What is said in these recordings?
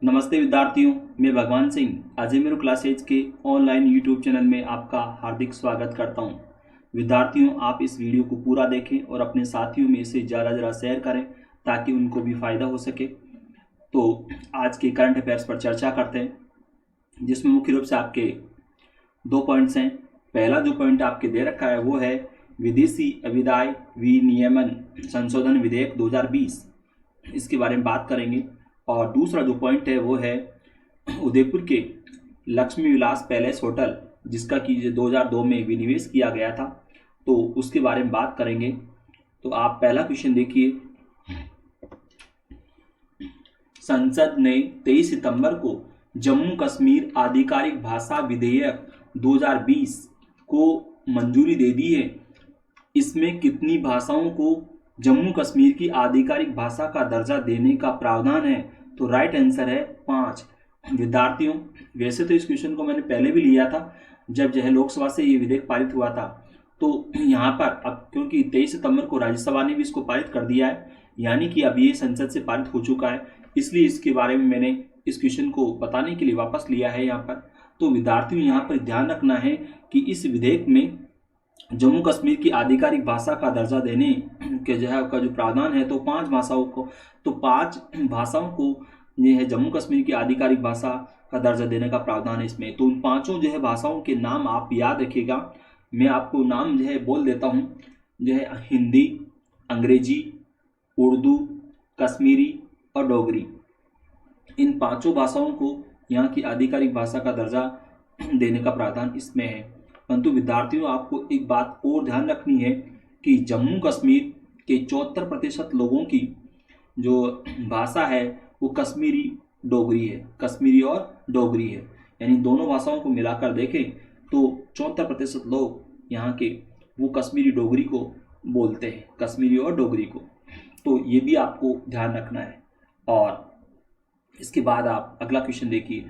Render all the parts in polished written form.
नमस्ते विद्यार्थियों, मैं भगवान सिंह अजय मेरू क्लासेज के ऑनलाइन यूट्यूब चैनल में आपका हार्दिक स्वागत करता हूं। विद्यार्थियों, आप इस वीडियो को पूरा देखें और अपने साथियों में इसे ज़्यादा शेयर करें ताकि उनको भी फ़ायदा हो सके। तो आज के करंट अफेयर्स पर चर्चा करते हैं, जिसमें मुख्य रूप से आपके 2 पॉइंट्स हैं। पहला जो पॉइंट आपके दे रखा है वो है विदेशी विदाय विनियमन संशोधन विधेयक 2020, इसके बारे में बात करेंगे। और दूसरा जो पॉइंट है वो है उदयपुर के लक्ष्मी विलास पैलेस होटल, जिसका कि 2002 में विनिवेश किया गया था, तो उसके बारे में बात करेंगे। तो आप पहला क्वेश्चन देखिए। संसद ने 23 सितंबर को जम्मू कश्मीर आधिकारिक भाषा विधेयक 2020 को मंजूरी दे दी है। इसमें कितनी भाषाओं को जम्मू कश्मीर की आधिकारिक भाषा का दर्जा देने का प्रावधान है? तो राइट आंसर है 5। विद्यार्थियों, वैसे तो इस क्वेश्चन को मैंने पहले भी लिया था जब जो है लोकसभा से ये विधेयक पारित हुआ था। तो यहाँ पर अब क्योंकि 23 सितंबर को राज्यसभा ने भी इसको पारित कर दिया है, यानी कि अब ये संसद से पारित हो चुका है, इसलिए इसके बारे में मैंने इस क्वेश्चन को बताने के लिए वापस लिया है यहाँ पर। तो विद्यार्थियों, यहाँ पर ध्यान रखना है कि इस विधेयक में जम्मू कश्मीर की आधिकारिक भाषा का दर्जा देने के जो प्रावधान है, तो 5 भाषाओं को ये है जम्मू कश्मीर की आधिकारिक भाषा का दर्जा देने का प्रावधान है इसमें। तो उन 5 भाषाओं के नाम आप याद रखिएगा। मैं आपको नाम बोल देता हूँ, हिंदी, अंग्रेजी, उर्दू, कश्मीरी और डोगरी। इन 5 भाषाओं को यहाँ की आधिकारिक भाषा का दर्जा देने का प्रावधान इसमें है। परंतु विद्यार्थियों, आपको एक बात और ध्यान रखनी है कि जम्मू कश्मीर के 74% लोगों की जो भाषा है वो कश्मीरी डोगरी है, कश्मीरी और डोगरी है। यानी दोनों भाषाओं को मिलाकर देखें तो 74% लोग यहाँ के वो कश्मीरी डोगरी को बोलते हैं, कश्मीरी और डोगरी को। तो ये भी आपको ध्यान रखना है। और इसके बाद आप अगला क्वेश्चन देखिए।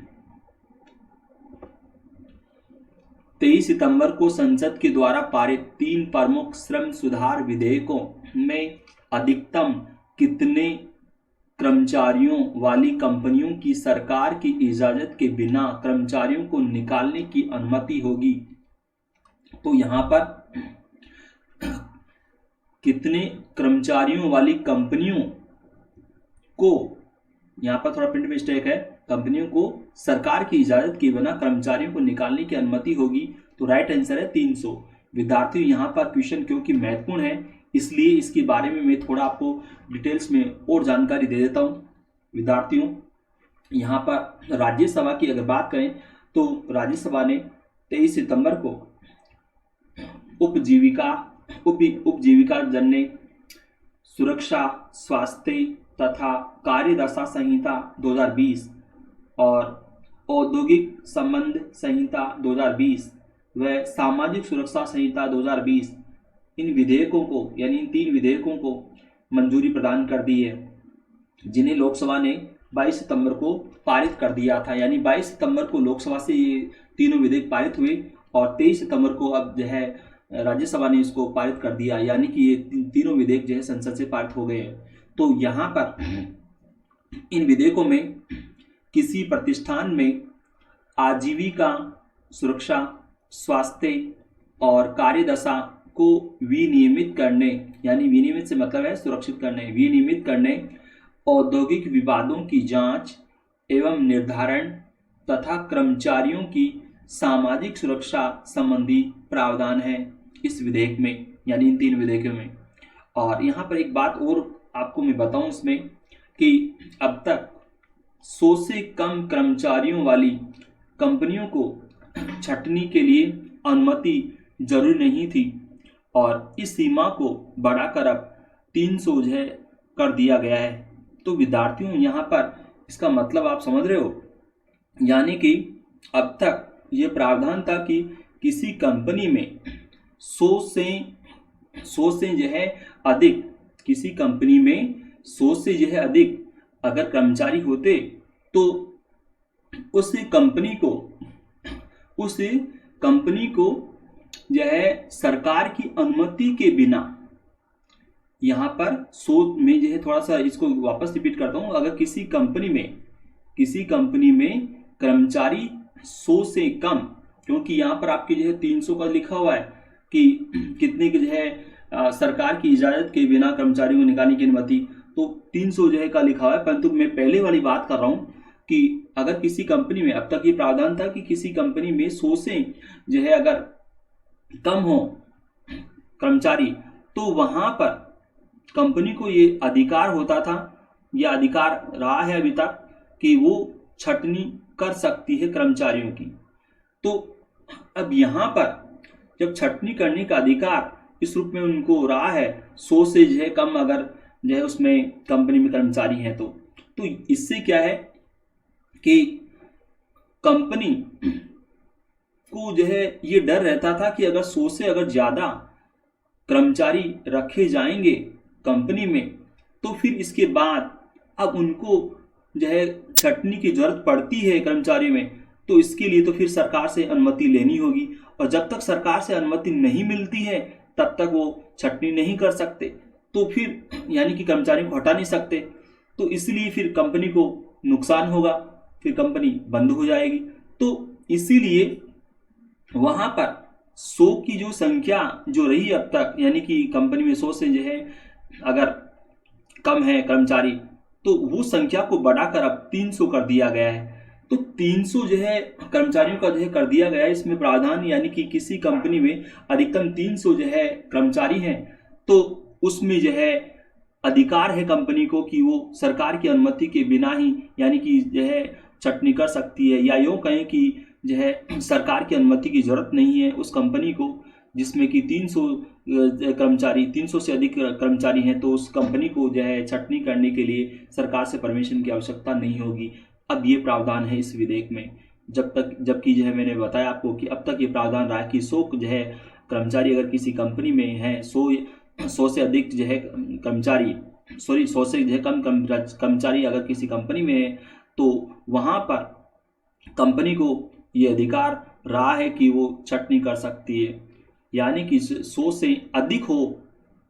23 सितंबर को संसद के द्वारा पारित 3 प्रमुख श्रम सुधार विधेयकों में अधिकतम कितने कर्मचारियों वाली कंपनियों की सरकार की इजाजत के बिना कर्मचारियों को निकालने की अनुमति होगी? तो यहाँ पर कितने कर्मचारियों वाली कंपनियों को, यहाँ पर थोड़ा प्रिंट मिस्टेक है, कंपनियों को सरकार की इजाजत के बिना कर्मचारियों को निकालने की अनुमति होगी। तो राइट आंसर है 300। विद्यार्थियों, यहाँ पर क्वेश्चन क्योंकि महत्वपूर्ण है, इसलिए इसके बारे में मैं थोड़ा आपको डिटेल्स में और जानकारी दे देता हूँ। विद्यार्थियों, यहाँ पर राज्यसभा की अगर बात करें तो राज्यसभा ने 23 सितंबर को उपजीविका जन्य सुरक्षा, स्वास्थ्य तथा कार्यदशा संहिता 2020 और औद्योगिक संबंध संहिता 2020 व सामाजिक सुरक्षा संहिता 2020, इन विधेयकों को यानी इन 3 विधेयकों को मंजूरी प्रदान कर दी है, जिन्हें लोकसभा ने 22 सितंबर को पारित कर दिया था। यानी 22 सितंबर को लोकसभा से ये तीनों विधेयक पारित हुए और 23 सितंबर को अब राज्यसभा ने इसको पारित कर दिया, यानी कि ये तीनों विधेयक संसद से पारित हो गए हैं। तो यहाँ पर इन विधेयकों में किसी प्रतिष्ठान में आजीविका, सुरक्षा, स्वास्थ्य और कार्यदशा को विनियमित करने, यानी विनियमित से मतलब है सुरक्षित करने, विनियमित करने, औद्योगिक विवादों की जांच एवं निर्धारण तथा कर्मचारियों की सामाजिक सुरक्षा संबंधी प्रावधान है इस विधेयक में, यानी इन 3 विधेयकों में। और यहाँ पर एक बात और आपको मैं बताऊं इसमें कि अब तक 100 से कम कर्मचारियों वाली कंपनियों को छंटनी के लिए अनुमति जरूरी नहीं थी और इस सीमा को बढ़ाकर अब 300 कर दिया गया है। तो विद्यार्थियों, यहाँ पर इसका मतलब आप समझ रहे हो, यानी कि अब तक ये प्रावधान था कि किसी कंपनी में 100 से अधिक, किसी कंपनी में 100 से अधिक अगर कर्मचारी होते तो उस कंपनी को सरकार की अनुमति के बिना, यहाँ पर 100 में थोड़ा सा इसको वापस रिपीट करता हूँ, अगर किसी कंपनी में किसी कंपनी में कर्मचारी 100 से कम, क्योंकि यहाँ पर आपके जो है 300 का लिखा हुआ है कि कितने के जो है सरकार की इजाजत के बिना कर्मचारियों को निकालने की अनुमति, तो 300 जो है का लिखा हुआ है। परंतु मैं पहले वाली बात कर रहा हूँ कि अगर किसी कंपनी में, अब तक ये प्रावधान था कि किसी कंपनी में 100 से जो है अगर कम हो कर्मचारी, तो वहां पर कंपनी को ये अधिकार होता था, यह अधिकार रहा है अभी तक, कि वो छटनी कर सकती है कर्मचारियों की। तो अब यहाँ पर जब छटनी करने का अधिकार इस रूप में उनको रहा है, 100 से जो है कम अगर जो है उसमें कंपनी में कर्मचारी हैं, तो इससे क्या है कि कंपनी को जो है ये डर रहता था कि अगर 100 से अगर ज़्यादा कर्मचारी रखे जाएंगे कंपनी में, तो फिर इसके बाद अब उनको जो है छटनी की जरूरत पड़ती है कर्मचारी में, तो इसके लिए तो फिर सरकार से अनुमति लेनी होगी, और जब तक सरकार से अनुमति नहीं मिलती है तब तक वो छटनी नहीं कर सकते, तो फिर यानी कि कर्मचारियों को हटा नहीं सकते, तो इसलिए फिर कंपनी को नुकसान होगा, फिर कंपनी बंद हो जाएगी। तो इसीलिए वहां पर 100 की जो संख्या जो रही अब तक, यानी कि कंपनी में 100 से जो है अगर कम है कर्मचारी, तो वो संख्या को बढ़ाकर अब 300 कर दिया गया है। तो 300 जो है कर्मचारियों का जो है कर दिया गया है इसमें प्रावधान, यानी कि किसी कंपनी में अधिकतम 300 जो है कर्मचारी हैं, तो उसमें जो है अधिकार है कंपनी को कि वो सरकार की अनुमति के बिना ही यानी कि जो है छटनी कर सकती है, या यूँ कहें कि जो है सरकार की अनुमति की जरूरत नहीं है उस कंपनी को जिसमें कि 300 से अधिक कर्मचारी हैं, तो उस कंपनी को जो है छटनी करने के लिए सरकार से परमिशन की आवश्यकता नहीं होगी। अब ये प्रावधान है इस विधेयक में, जबकि जो है मैंने बताया आपको कि अब तक ये प्रावधान रहा है कि 100 जो है कर्मचारी अगर किसी कंपनी में है, 100 से अधिक जो है कर्मचारी, 100 से जो है कम कर्मचारी अगर किसी कंपनी में है, तो वहाँ पर कंपनी को ये अधिकार रहा है कि वो छटनी कर सकती है, यानी कि 100 से अधिक हो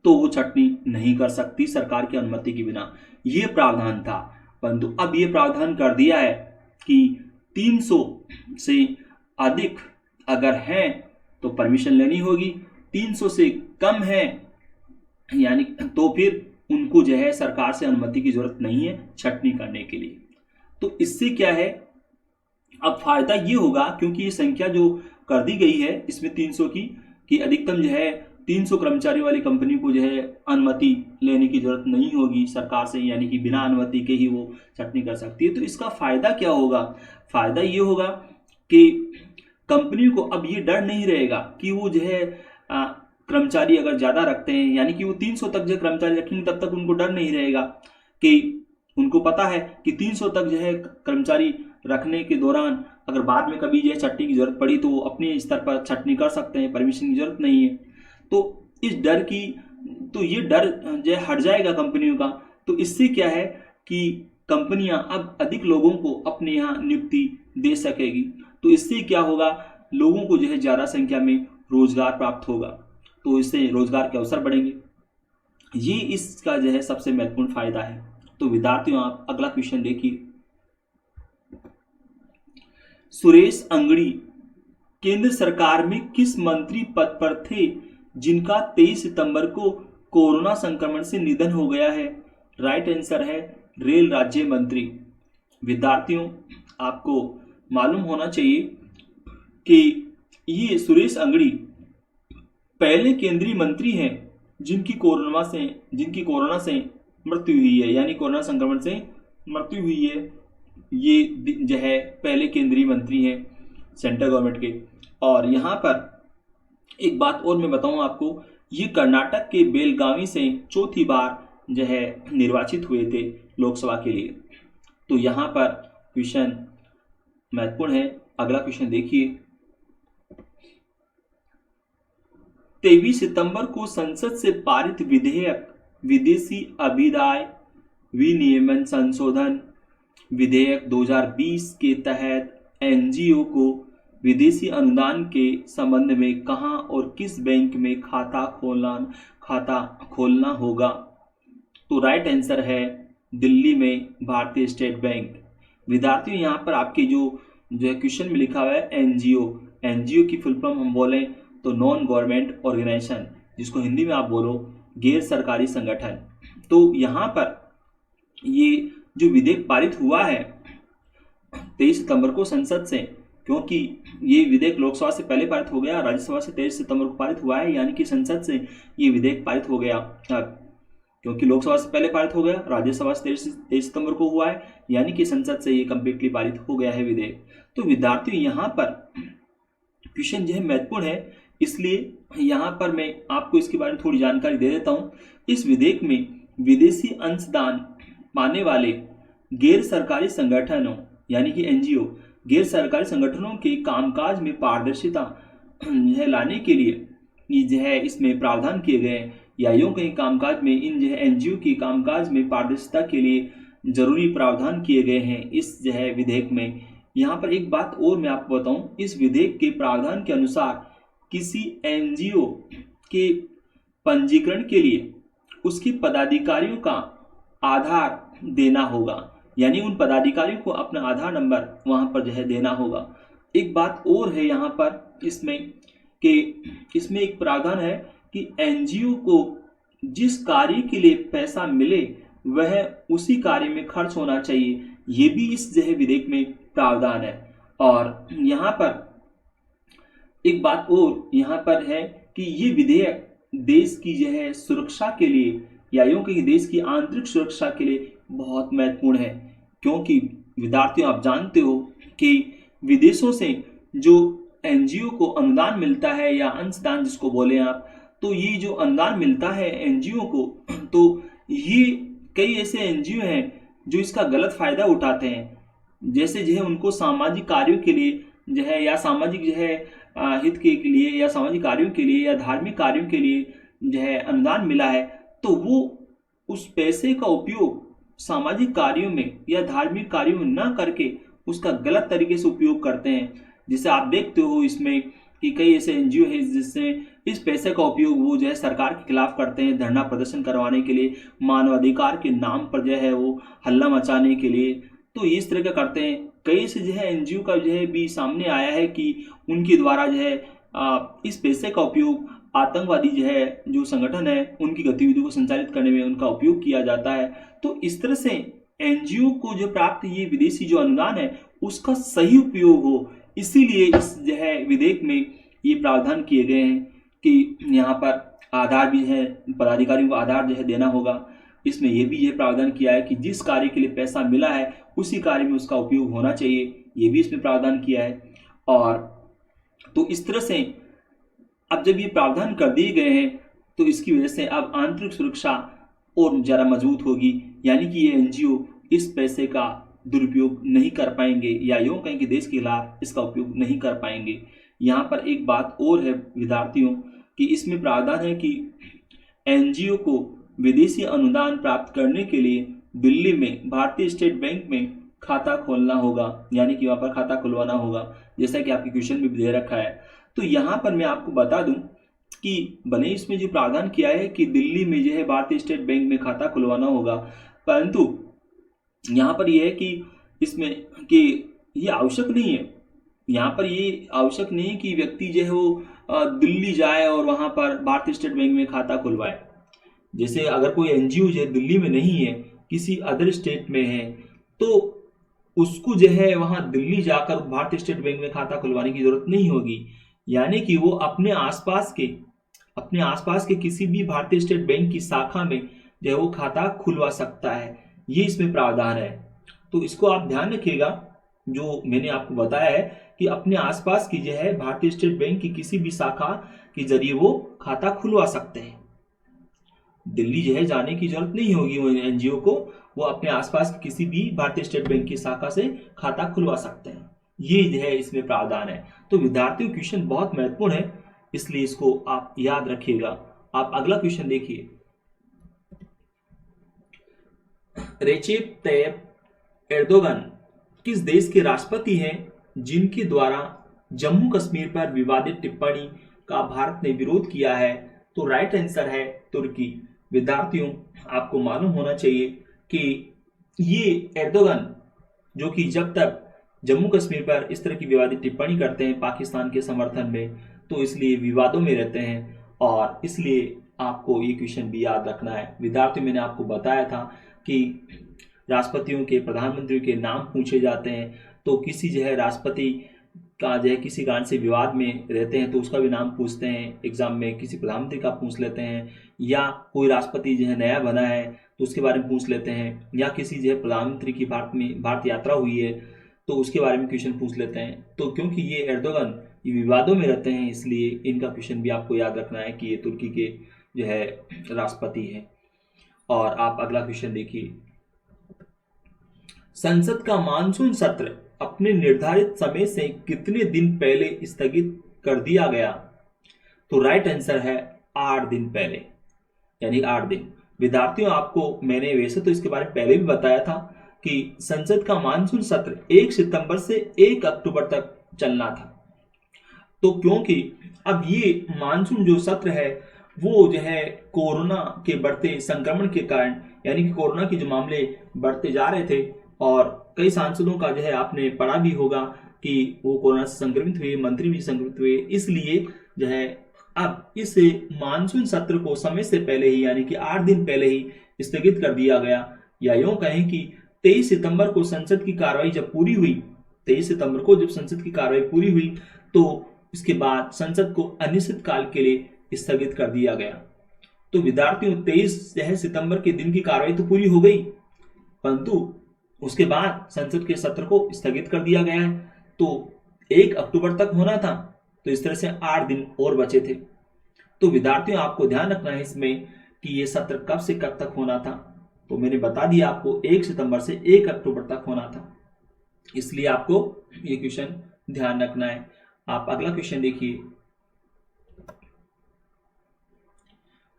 तो वो छटनी नहीं कर सकती सरकार की अनुमति के बिना। ये प्रावधान था, परंतु अब ये प्रावधान कर दिया है कि 300 से अधिक अगर है तो परमिशन लेनी होगी, 300 से कम है यानी तो फिर उनको जो है सरकार से अनुमति की जरूरत नहीं है छटनी करने के लिए। तो इससे क्या है, अब फायदा ये होगा क्योंकि ये संख्या जो कर दी गई है इसमें 300 की, कि अधिकतम जो है 300 कर्मचारी वाली कंपनी को जो है अनुमति लेने की जरूरत नहीं होगी सरकार से, यानी कि बिना अनुमति के ही वो छटनी कर सकती है। तो इसका फायदा क्या होगा, फायदा ये होगा कि कंपनी को अब ये डर नहीं रहेगा कि वो जो है कर्मचारी अगर ज़्यादा रखते हैं, यानी कि वो 300 तक जो कर्मचारी रखेंगे तब तक उनको डर नहीं रहेगा, कि उनको पता है कि 300 तक जो है कर्मचारी रखने के दौरान अगर बाद में कभी जो है छटनी की जरूरत पड़ी तो वो अपने स्तर पर छटनी कर सकते हैं, परमिशन की जरूरत नहीं है। तो इस डर की, तो ये डर जो है हट जाएगा कंपनियों का। तो इससे क्या है कि कंपनियां अब अधिक लोगों को अपने यहाँ नियुक्ति दे सकेगी, तो इससे क्या होगा, लोगों को जो है ज़्यादा संख्या में रोजगार प्राप्त होगा, तो इससे रोजगार के अवसर बढ़ेंगे। ये इसका जो है सबसे महत्वपूर्ण फायदा है। तो विद्यार्थियों आप अगला क्वेश्चन देखिए। सुरेश अंगड़ी केंद्र सरकार में किस मंत्री पद पर थे जिनका 23 सितंबर को कोरोना संक्रमण से निधन हो गया है? राइट आंसर है रेल राज्य मंत्री। विद्यार्थियों आपको मालूम होना चाहिए कि ये सुरेश अंगड़ी पहले केंद्रीय मंत्री हैं जिनकी कोरोना से मृत्यु हुई है, यानी कोरोना संक्रमण से मृत्यु हुई है। ये जो है पहले केंद्रीय मंत्री हैं सेंट्रल गवर्नमेंट के। और यहाँ पर एक बात और मैं बताऊँ आपको, ये कर्नाटक के बेलगावी से चौथी बार जो है निर्वाचित हुए थे लोकसभा के लिए। तो यहाँ पर क्वेश्चन महत्वपूर्ण है। अगला क्वेश्चन देखिए। 23 सितंबर को संसद से पारित विधेयक विदेशी अभिदाय विनियमन संशोधन विधेयक 2020 के तहत एनजीओ को विदेशी अनुदान के संबंध में कहां और किस बैंक में खाता खोलना होगा? तो राइट आंसर है दिल्ली में भारतीय स्टेट बैंक। विद्यार्थियों यहाँ पर आपके जो जो है क्वेश्चन में लिखा हुआ है एनजीओ, एनजीओ की फुल फॉर्म हम बोलें तो नॉन गवर्नमेंट ऑर्गेनाइजेशन, जिसको हिंदी में आप बोलो गैर सरकारी संगठन। तो यहाँ पर ये जो विधेयक पारित हुआ है 23 सितंबर को संसद से, क्योंकि ये विधेयक लोकसभा से पहले पारित हो गया, राज्यसभा से 23 सितंबर को पारित हुआ है, यानी कि संसद से ये विधेयक पारित हो गया। क्योंकि लोकसभा से पहले पारित हो गया, राज्यसभा से 23 सितंबर को हुआ है, यानी कि संसद से ये कंप्लीटली पारित हो गया है विधेयक। तो विद्यार्थियों यहाँ पर क्वेश्चन जो है महत्वपूर्ण है, इसलिए यहाँ पर मैं आपको इसके बारे में थोड़ी जानकारी दे देता हूँ। इस विधेयक में विदेशी अंशदान पाने वाले गैर सरकारी संगठनों यानी कि एनजीओ, गैर सरकारी संगठनों के कामकाज में पारदर्शिता लाने के लिए ये जो है इसमें प्रावधान किए गए हैं, या यूं कहीं कामकाज में इन जो है एनजीओ के कामकाज में पारदर्शिता के लिए जरूरी प्रावधान किए गए हैं इस जो है विधेयक में। यहाँ पर एक बात और मैं आपको बताऊं, इस विधेयक के प्रावधान के अनुसार किसी एनजीओ के पंजीकरण के लिए उसके पदाधिकारियों का आधार देना होगा, यानी उन पदाधिकारियों को अपना आधार नंबर वहां पर जो है देना होगा। एक बात और है यहाँ पर इसमें कि इसमें एक प्रावधान है कि एनजीओ को जिस कार्य के लिए पैसा मिले वह उसी कार्य में खर्च होना चाहिए, ये भी इस जो है विधेयक में प्रावधान है। और यहाँ पर एक बात और यहाँ पर है कि ये विधेयक देश की जो है सुरक्षा के लिए या यूं कहीं देश की आंतरिक सुरक्षा के लिए बहुत महत्वपूर्ण है, क्योंकि विद्यार्थियों आप जानते हो कि विदेशों से जो एनजीओ को अनुदान मिलता है या अंशदान जिसको बोले आप, तो ये जो अनुदान मिलता है एनजीओ को, तो ये कई ऐसे एनजीओ हैं जो इसका गलत फायदा उठाते हैं। जैसे जो है उनको सामाजिक कार्यों के लिए जो है या सामाजिक जो है हित के लिए या सामाजिक कार्यों के लिए या धार्मिक कार्यों के लिए जो है अनुदान मिला है, तो वो उस पैसे का उपयोग सामाजिक कार्यों में या धार्मिक कार्यों में न करके उसका गलत तरीके से उपयोग करते हैं। जिसे आप देखते हो इसमें कि कई ऐसे एनजीओ है जिससे इस पैसे का उपयोग वो जो है सरकार के खिलाफ करते हैं, धरना प्रदर्शन करवाने के लिए, मानवाधिकार के नाम पर जो है वो हल्ला मचाने के लिए, तो इस तरह का करते हैं। कई से जो है एनजीओ का जो है भी सामने आया है कि उनके द्वारा जो है इस पैसे का उपयोग आतंकवादी जो है जो संगठन है उनकी गतिविधियों को संचालित करने में उनका उपयोग किया जाता है। तो इस तरह से एनजीओ को जो प्राप्त ये विदेशी जो अनुदान है उसका सही उपयोग हो, इसीलिए इस जो है विधेयक में ये प्रावधान किए गए हैं कि यहाँ पर आधार भी है, पदाधिकारियों को आधार जो है देना होगा। इसमें यह भी यह प्रावधान किया है कि जिस कार्य के लिए पैसा मिला है उसी कार्य में उसका उपयोग होना चाहिए, ये भी इसमें प्रावधान किया है। और तो इस तरह से अब जब ये प्रावधान कर दिए गए हैं तो इसकी वजह से अब आंतरिक सुरक्षा और ज़्यादा मजबूत होगी, यानी कि ये एनजीओ इस पैसे का दुरुपयोग नहीं कर पाएंगे या यूं कहें कि देश के खिलाफ इसका उपयोग नहीं कर पाएंगे। यहाँ पर एक बात और है विद्यार्थियों कि इसमें प्रावधान है कि एनजीओ को विदेशी अनुदान प्राप्त करने के लिए दिल्ली में भारतीय स्टेट बैंक में खाता खोलना होगा, यानी कि वहाँ पर खाता खुलवाना होगा, जैसा कि आपके क्वेश्चन में भी दे रखा है। तो यहाँ पर मैं आपको बता दूं कि भले इसमें जो प्रावधान किया है कि दिल्ली में जो है भारतीय स्टेट बैंक में खाता खुलवाना होगा, परंतु यहाँ पर यह है कि इसमें कि ये आवश्यक नहीं है, यहाँ पर ये आवश्यक नहीं है कि व्यक्ति जो है वो दिल्ली जाए और वहाँ पर भारतीय स्टेट बैंक में खाता खुलवाए। जैसे अगर कोई एनजीओ जो है दिल्ली में नहीं है, किसी अदर स्टेट में है, तो उसको जो है वहाँ दिल्ली जाकर भारतीय स्टेट बैंक में खाता खुलवाने की जरूरत नहीं होगी, यानी कि वो अपने आसपास के किसी भी भारतीय स्टेट बैंक की शाखा में जो है वो खाता खुलवा सकता है। ये इसमें प्रावधान है, तो इसको आप ध्यान रखिएगा जो मैंने आपको बताया है कि अपने आसपास की जो है भारतीय स्टेट बैंक की किसी भी शाखा के जरिए वो खाता खुलवा सकते हैं। दिल्ली जो है जाने की जरूरत नहीं होगी वो एनजीओ को, वो अपने आसपास की किसी भी भारतीय स्टेट बैंक की शाखा से खाता खुलवा सकते हैं। ये जो है इसमें प्रावधान है। तो विद्यार्थियों क्वेश्चन बहुत महत्वपूर्ण है, इसलिए इसको आप याद रखिएगा। आप अगला क्वेश्चन देखिए। रेचेप तैयप एर्दोगन किस देश के राष्ट्रपति हैं जिनके द्वारा जम्मू कश्मीर पर विवादित टिप्पणी का भारत ने विरोध किया है? तो राइट आंसर है तुर्की। विद्यार्थियों आपको मालूम होना चाहिए कि ये एर्दोगन जो कि जब तक जम्मू कश्मीर पर इस तरह की विवादित टिप्पणी करते हैं पाकिस्तान के समर्थन में, तो इसलिए विवादों में रहते हैं और इसलिए आपको ये क्वेश्चन भी याद रखना है। विद्यार्थियों, मैंने आपको बताया था कि राष्ट्रपतियों के, प्रधानमंत्रियों के नाम पूछे जाते हैं, तो किसी जो है राष्ट्रपति का जो है किसी कारण से विवाद में रहते हैं तो उसका भी नाम पूछते हैं एग्जाम में, किसी प्रधानमंत्री का पूछ लेते हैं, या कोई राष्ट्रपति जो है नया बना है तो उसके बारे में पूछ लेते हैं, या किसी जो है प्रधानमंत्री की भारत यात्रा हुई है तो उसके बारे में क्वेश्चन पूछ लेते हैं। तो क्योंकि ये एर्दोगन ये विवादों में रहते हैं, इसलिए इनका क्वेश्चन भी आपको याद रखना है कि ये तुर्की के जो है राष्ट्रपति हैं। और आप अगला क्वेश्चन देखिए, संसद का मानसून सत्र अपने निर्धारित समय से कितने दिन पहले स्थगित कर दिया गया? तो राइट आंसर है 8 दिन पहले, यानी 8 दिन। विद्यार्थियों, आपको मैंने वैसे तो इसके बारे में पहले भी बताया था कि संसद का मानसून सत्र 1 सितंबर से 1 अक्टूबर तक चलना था। तो क्योंकि अब ये मानसून जो सत्र है वो जो है कोरोना के बढ़ते संक्रमण के कारण, यानी कि कोरोना के जो मामले बढ़ते जा रहे थे और कई सांसदों का जो है आपने पढ़ा भी होगा कि वो कोरोना से संक्रमित हुए, मंत्री भी संक्रमित हुए, इसलिए जो है अब इस मानसून सत्र को समय से पहले ही, यानी कि 8 दिन पहले ही स्थगित कर दिया गया। या यूं कहें कि 23 सितंबर को संसद की कार्रवाई जब पूरी हुई, 23 सितंबर को जब संसद की कार्रवाई पूरी हुई तो इसके बाद संसद को अनिश्चितकाल के लिए स्थगित कर दिया गया। तो विद्यार्थियों, 23 सितंबर के दिन की कार्रवाई तो पूरी हो गई, परंतु उसके बाद संसद के सत्र को स्थगित कर दिया गया है। तो 1 अक्टूबर तक होना था, तो इस तरह से 8 दिन और बचे थे। तो विद्यार्थियों, आपको ध्यान रखना है इसमें कि ये सत्र कब से कब तक होना था। तो मैंने बता दिया आपको 1 सितंबर से 1 अक्टूबर तक होना था, इसलिए आपको ये क्वेश्चन ध्यान रखना है। आप अगला क्वेश्चन देखिए,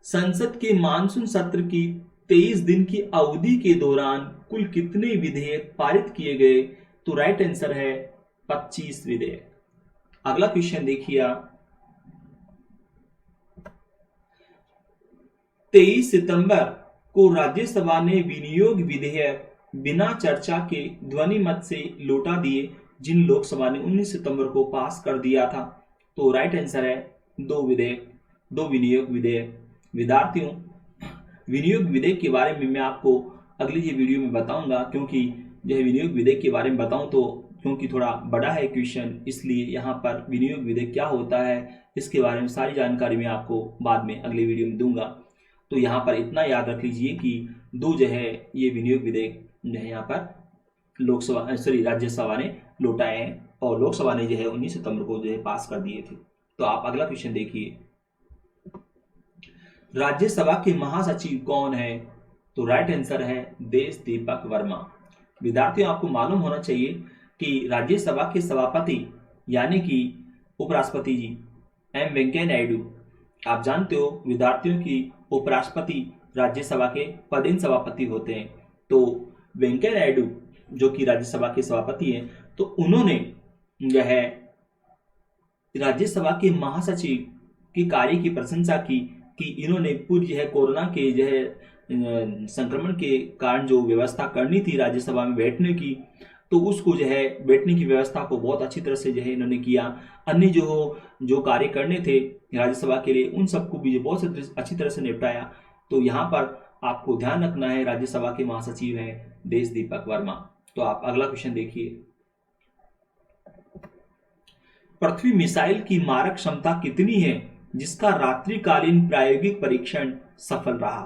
संसद के मानसून सत्र की 23 दिन की अवधि के दौरान कुल कितने विधेयक पारित किए गए? तो राइट आंसर है 25 विधेयक। अगला क्वेश्चन देखिए आप, 23 सितंबर को राज्यसभा ने विनियोग विधेयक बिना चर्चा के ध्वनि मत से लौटा दिए जिन लोकसभा ने 19 सितंबर को पास कर दिया था। तो राइट आंसर है 2 विधेयक, 2 विनियोग विधेयक। विद्यार्थियों, विनियोग विधेयक के बारे में मैं आपको अगली ये वीडियो में बताऊंगा, क्योंकि यह विनियोग विधेयक के बारे में बताऊं तो क्योंकि थोड़ा बड़ा है क्वेश्चन, इसलिए यहाँ पर विनियोग विधेयक क्या होता है इसके बारे में सारी जानकारी मैं आपको बाद में अगले वीडियो में दूंगा। तो यहाँ पर इतना याद रख लीजिए कि 2 जो है ये विनियोग विधेयक जो है यहाँ पर राज्यसभा ने लौटाए हैं और लोकसभा ने जो है 19 सितंबर को जो है पास कर दिए थे। तो आप अगला क्वेश्चन देखिए, राज्यसभा के महासचिव कौन है? तो राइट आंसर है देश दीपक वर्मा। विद्यार्थियों, आपको मालूम होना चाहिए कि राज्यसभा के सभापति यानी कि उपराष्ट्रपति जी एम वेंकैया नायडू, आप जानते हो विद्यार्थियों की उपराष्ट्रपति राज्यसभा के पदेन सभापति होते हैं। तो वेंकैया नायडू जो कि राज्यसभा के सभापति हैं, तो उन्होंने जो है राज्यसभा के महासचिव के कार्य की प्रशंसा की कि इन्होंने पूरी जो है कोरोना के जो है संक्रमण के कारण जो व्यवस्था करनी थी राज्यसभा में बैठने की, तो उसको जो है बैठने की व्यवस्था को बहुत अच्छी तरह से जो है इन्होंने किया। अन्य जो कार्य करने थे राज्यसभा के लिए उन सबको भी बहुत अच्छी तरह से निपटाया। तो यहाँ पर आपको ध्यान रखना है राज्यसभा के महासचिव हैं देश दीपक वर्मा। तो आप अगला क्वेश्चन देखिए, पृथ्वी मिसाइल की मारक क्षमता कितनी है जिसका रात्रिकालीन प्रायोगिक परीक्षण सफल रहा?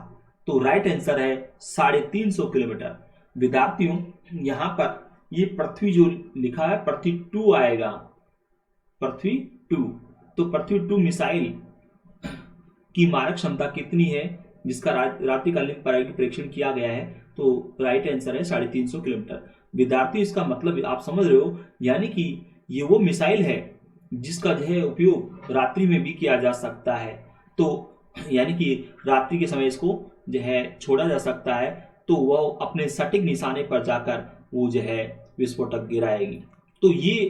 तो राइट आंसर है 350 किलोमीटर। विद्यार्थियों, यहाँ पर ये पृथ्वी जो लिखा है पृथ्वी 2 आएगा, पृथ्वी 2। तो पृथ्वी 2 मिसाइल की मारक क्षमता कितनी है जिसका रात्रिकालीन प्रायोगिक परीक्षण किया गया है? तो राइट आंसर है 350 किलोमीटर। विद्यार्थी, इसका मतलब आप समझ रहे हो, यानी कि ये वो मिसाइल है जिसका जो है उपयोग रात्रि में भी किया जा सकता है। तो यानी कि रात्रि के समय इसको जो है छोड़ा जा सकता है, तो वह अपने सटीक निशाने पर जाकर वो जो है विस्फोटक गिराएगी। तो ये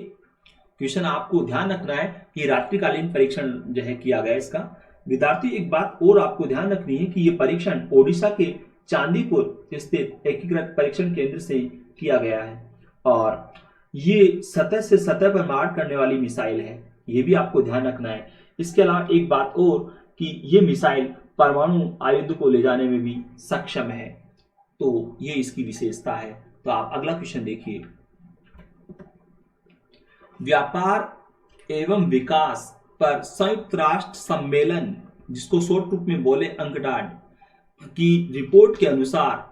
क्वेश्चन आपको ध्यान रखना है कि रात्रिकालीन परीक्षण जो है किया गया इसका। विद्यार्थी, एक बात और आपको ध्यान रखनी है कि ये परीक्षण ओडिशा के चांदीपुर स्थित एकीकृत परीक्षण केंद्र से किया गया है और ये सतह से सतह पर मार करने वाली मिसाइल है, ये भी आपको ध्यान रखना है। इसके अलावा एक बात और कि ये मिसाइल परमाणु आयुध को ले जाने में भी सक्षम है, तो ये इसकी विशेषता है। तो आप अगला क्वेश्चन देखिए। व्यापार एवं विकास पर संयुक्त राष्ट्र सम्मेलन, जिसको शॉर्ट रूप में बोले अंकटाड, की रिपोर्ट के अनुसार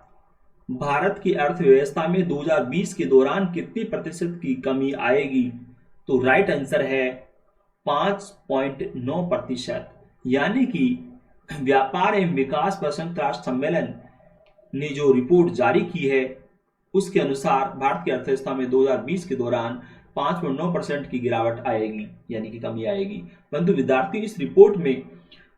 भारत की अर्थव्यवस्था में 2020 के दौरान कितनी प्रतिशत की कमी आएगी? तो राइट आंसर है 5.9%। यानी कि व्यापार एवं विकास पर संयुक्त राष्ट्र सम्मेलन ने जो रिपोर्ट जारी की है उसके अनुसार भारत की अर्थव्यवस्था में 2020 के दौरान 5.9% की गिरावट आएगी, यानी कि कमी आएगी। परंतु विद्यार्थी, इस रिपोर्ट में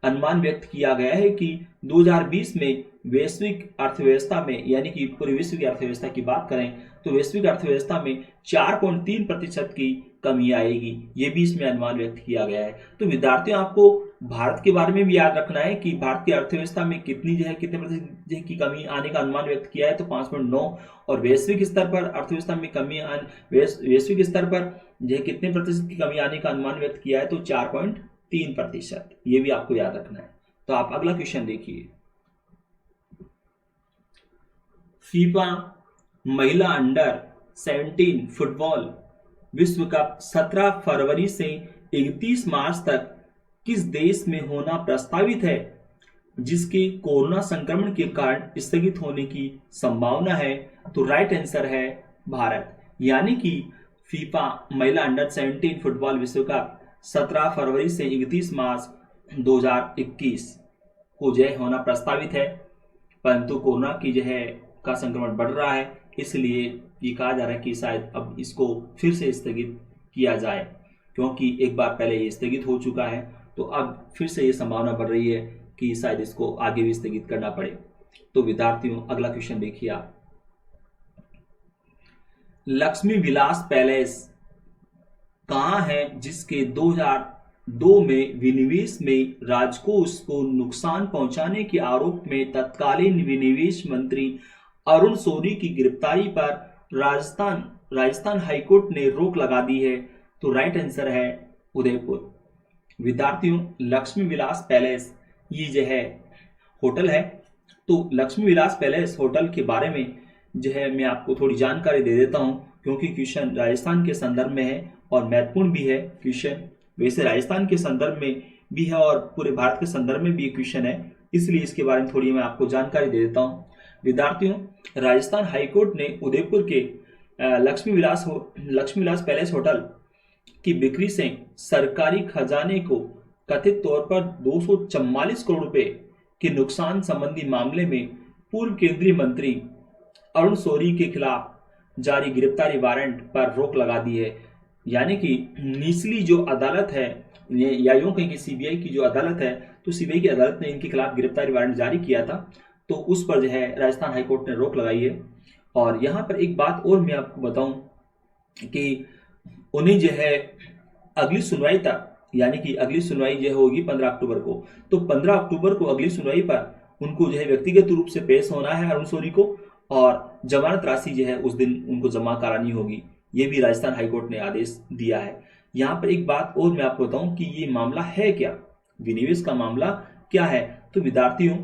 अनुमान व्यक्त किया गया है कि 2020 में वैश्विक अर्थव्यवस्था में, यानी कि पूरे विश्व की अर्थव्यवस्था की बात करें तो वैश्विक अर्थव्यवस्था में 4.3% की कमी आएगी, ये भी इसमें अनुमान व्यक्त किया गया है। तो विद्यार्थियों, आपको भारत के बारे में भी याद रखना है कि भारत की अर्थव्यवस्था में कितने प्रतिशत की कमी आने का अनुमान व्यक्त किया है, तो 5.9। और वैश्विक स्तर पर अर्थव्यवस्था में कमी वैश्विक स्तर पर कितने प्रतिशत की कमी आने का अनुमान व्यक्त किया है, तो 4.3%। ये भी आपको याद रखना है। तो आप अगला क्वेश्चन देखिए। फीफा महिला अंडर 17 फुटबॉल विश्व कप 17 फरवरी से 31 मार्च तक किस देश में होना प्रस्तावित है, जिसके कोरोना संक्रमण के कारण स्थगित होने की संभावना है? तो राइट आंसर है भारत। यानी कि फीफा महिला अंडर 17 फुटबॉल विश्व कप 17 फरवरी से 31 मार्च 2021 को होना प्रस्तावित है, परंतु कोरोना की का संक्रमण बढ़ रहा है, इसलिए ये कहा जा रहा है कि शायद अब इसको फिर से स्थगित किया जाए, क्योंकि एक बार पहले ये स्थगित हो चुका है। तो अब फिर से ये संभावना बढ़ रही है कि शायद इसको आगे भी स्थगित करना पड़े। तो विद्यार्थियों, अगला क्वेश्चन देखिए आप। लक्ष्मी विलास पैलेस कहाँ है, जिसके 2002 में विनिवेश में राजकोष को नुकसान पहुंचाने के आरोप में तत्कालीन विनिवेश मंत्री अरुण शौरी की गिरफ्तारी पर राजस्थान हाईकोर्ट ने रोक लगा दी है? तो राइट आंसर है उदयपुर। विद्यार्थियों, लक्ष्मी विलास पैलेस ये होटल है। तो लक्ष्मी विलास पैलेस होटल के बारे में मैं आपको थोड़ी जानकारी दे देता हूं, क्योंकि क्वेश्चन राजस्थान के संदर्भ में है और महत्वपूर्ण भी है क्वेश्चन। वैसे राजस्थान के संदर्भ में भी है और पूरे भारत के संदर्भ में भी क्वेश्चन है, इसलिए इसके बारे में थोड़ी मैं आपको जानकारी दे देता हूं। विद्यार्थियों, राजस्थान हाईकोर्ट ने उदयपुर के लक्ष्मी विलास पैलेस होटल की बिक्री से सरकारी खजाने को कथित तौर पर 244 करोड़ रुपए के नुकसान संबंधी मामले में पूर्व केंद्रीय मंत्री अरुण शौरी के खिलाफ जारी गिरफ्तारी वारंट पर रोक लगा दी है। यानी कि निचली जो अदालत है, या यूं कहें कि सीबीआई की जो अदालत है, तो सीबीआई की अदालत ने इनके खिलाफ गिरफ्तारी वारंट जारी किया था, तो उस पर राजस्थान हाईकोर्ट ने रोक लगाई है। और यहाँ पर एक बात और मैं आपको बताऊं कि उन्हें अगली सुनवाई तक, यानी कि अगली सुनवाई होगी 15 अक्टूबर को, तो 15 अक्टूबर को अगली सुनवाई पर उनको व्यक्तिगत रूप से पेश होना है अरुण शौरी को, और जमानत राशि उस दिन उनको जमा करानी होगी। ये भी राजस्थान हाईकोर्ट ने आदेश दिया है। यहाँ पर एक बात और मैं आपको बताऊं कि ये मामला है क्या, विनिवेश का मामला क्या है। तो विद्यार्थियों,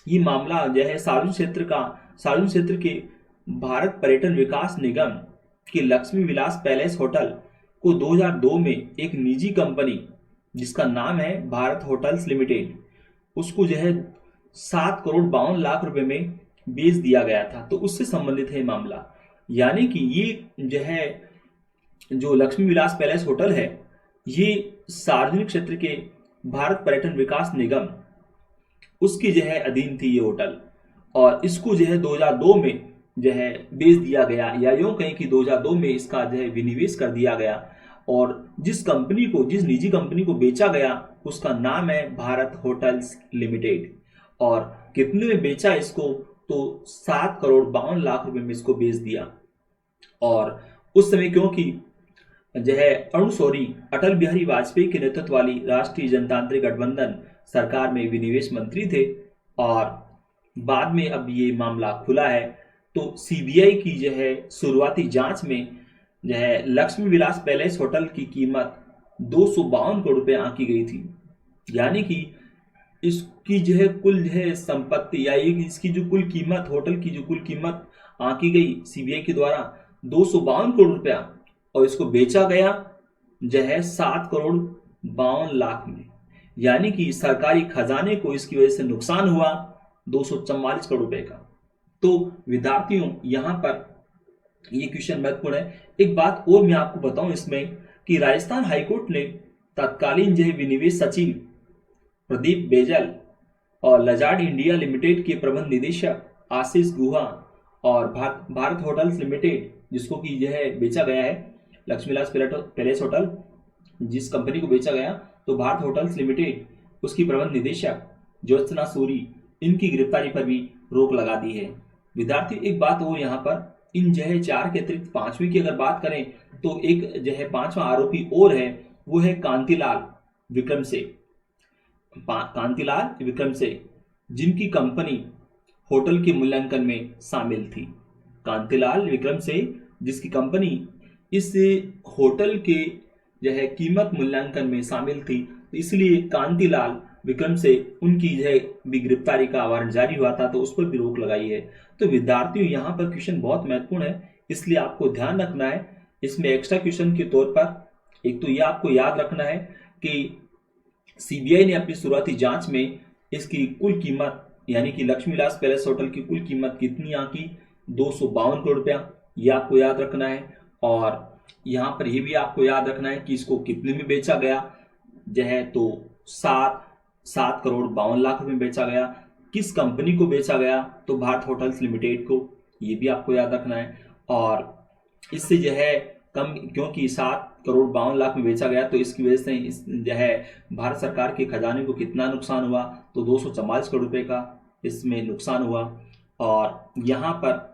ये मामला सार्वजनिक क्षेत्र के भारत पर्यटन विकास निगम के लक्ष्मी विलास पैलेस होटल को 2002 में एक निजी कंपनी जिसका नाम है भारत होटल्स लिमिटेड, उसको 7 करोड़ 52 लाख रुपए में बेच दिया गया था। तो उससे संबंधित है मामला। यानी कि ये जो लक्ष्मी विलास पैलेस होटल है, ये सार्वजनिक क्षेत्र के भारत पर्यटन विकास निगम उसकी अधीन थी ये होटल, और इसको 2002 में बेच दिया गया, या यूं कहें कि 2002 में इसका विनिवेश कर दिया गया। और जिस निजी कंपनी को बेचा गया उसका नाम है भारत होटल्स लिमिटेड। और कितने में बेचा इसको, तो 7 करोड़ 52 लाख रुपए में इसको बेच दिया। और उस समय क्योंकि अरुण शौरी अटल बिहारी वाजपेयी के नेतृत्व वाली राष्ट्रीय जनतांत्रिक गठबंधन सरकार में विनिवेश मंत्री थे, और बाद में अब ये मामला खुला है तो सीबीआई की जो है शुरुआती जांच में जो है लक्ष्मी विलास पैलेस होटल की कीमत 252 करोड़ रुपए आंकी गई थी। यानी कि इसकी जो है कुल जो है संपत्ति या इसकी जो कुल कीमत, होटल की जो कुल कीमत आंकी गई सीबीआई के द्वारा 252 करोड़ रुपया, और इसको बेचा गया जो है 7 करोड़ 52 लाख में। यानी कि सरकारी खजाने को इसकी वजह से नुकसान हुआ 244 करोड़ रुपए का। तो विद्यार्थियों यहाँ पर ये क्वेश्चन महत्वपूर्ण है। एक बात और मैं आपको बताऊं इसमें कि राजस्थान हाईकोर्ट ने तत्कालीन जो है विनिवेश सचिव प्रदीप बेजल और लजार्ड इंडिया लिमिटेड के प्रबंध निदेशक आशीष गुहा और भारत होटल्स लिमिटेड, जिसको कि जो है बेचा गया है लक्ष्मी विलास पैलेस होटल, जिस कंपनी को बेचा गया, तो भारत होटल्स लिमिटेड उसकी प्रबंध निदेशक ज्योत्सना सूरी, इनकी गिरफ्तारी पर भी रोक लगा दी है। विद्यार्थी एक बात और यहाँ पर, इन जो है 4 के अतिरिक्त 5वीं की अगर बात करें तो एक जो है 5वां आरोपी और है, वो है कांतिलाल विक्रम से, जिनकी कंपनी होटल के मूल्यांकन में शामिल थी। कांतिलाल विक्रम से, जिसकी कंपनी इस होटल के जो है कीमत मूल्यांकन में शामिल थी, इसलिए कांतिलाल विक्रम से उनकी जो है भी गिरफ्तारी का वारंट जारी हुआ था, तो उस पर भी रोक लगाई है। तो विद्यार्थियों यहाँ पर क्वेश्चन बहुत महत्वपूर्ण है, इसलिए आपको ध्यान रखना है। इसमें एक्स्ट्रा क्वेश्चन के तौर पर एक तो यह आपको याद रखना है कि सीबीआई ने अपनी शुरुआती जांच में इसकी कुल कीमत, यानी कि लक्ष्मी विलास पैलेस होटल की कुल कीमत कितनी आंकी, 252 करोड़ रुपया, ये आपको याद रखना है। और यहाँ पर यह भी आपको याद रखना है कि इसको कितने में बेचा गया जो है, तो 7 करोड़ 52 लाख रुपए में बेचा गया। किस कंपनी को बेचा गया, तो भारत होटल्स लिमिटेड को, ये भी आपको याद रखना है। और इससे जो है कम, क्योंकि 7 करोड़ 52 लाख में बेचा गया, तो इसकी वजह से जो है भारत सरकार के खजाने को कितना नुकसान हुआ, तो 244 करोड़ रुपए का इसमें नुकसान हुआ। और यहाँ पर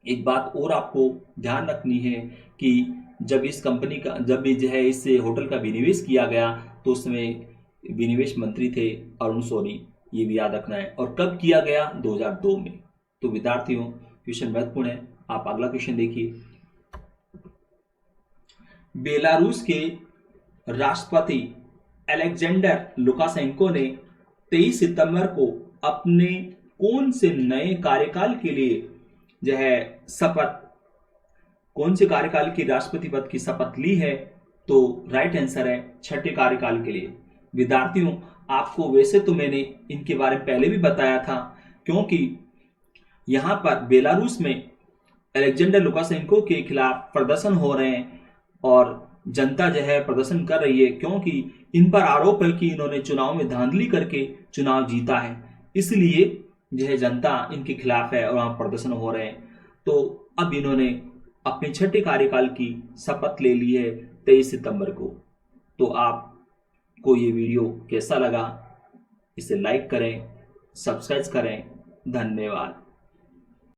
एक बात और आपको ध्यान रखनी है कि जब इस कंपनी का, जब जो है इस होटल का विनिवेश किया गया, तो उसमें विनिवेश मंत्री थे अरुण शौरी, ये भी याद रखना है। और कब किया गया, 2002 में। तो विद्यार्थियों क्वेश्चन महत्वपूर्ण है। आप अगला क्वेश्चन देखिए। बेलारूस के राष्ट्रपति अलेक्जेंडर लुकाशेंको ने 23 सितंबर को अपने कौन से नए कार्यकाल के लिए जो है कौन से कार्यकाल की राष्ट्रपति पद की शपथ ली है, तो राइट आंसर है 6ठे कार्यकाल के लिए। विद्यार्थियों आपको वैसे तो मैंने इनके बारे में पहले भी बताया था, क्योंकि यहां पर बेलारूस में अलेक्जेंडर लुकाशेंको के खिलाफ प्रदर्शन हो रहे हैं और जनता जो है प्रदर्शन कर रही है, क्योंकि इन पर आरोप है कि इन्होंने चुनाव में धांधली करके चुनाव जीता है, इसलिए जो है जनता इनके खिलाफ है और वहां प्रदर्शन हो रहे हैं। तो अब इन्होंने अपने 6ठे कार्यकाल की शपथ ले ली है 23 सितंबर को। तो आपको ये वीडियो कैसा लगा, इसे लाइक करें, सब्सक्राइब करें। धन्यवाद।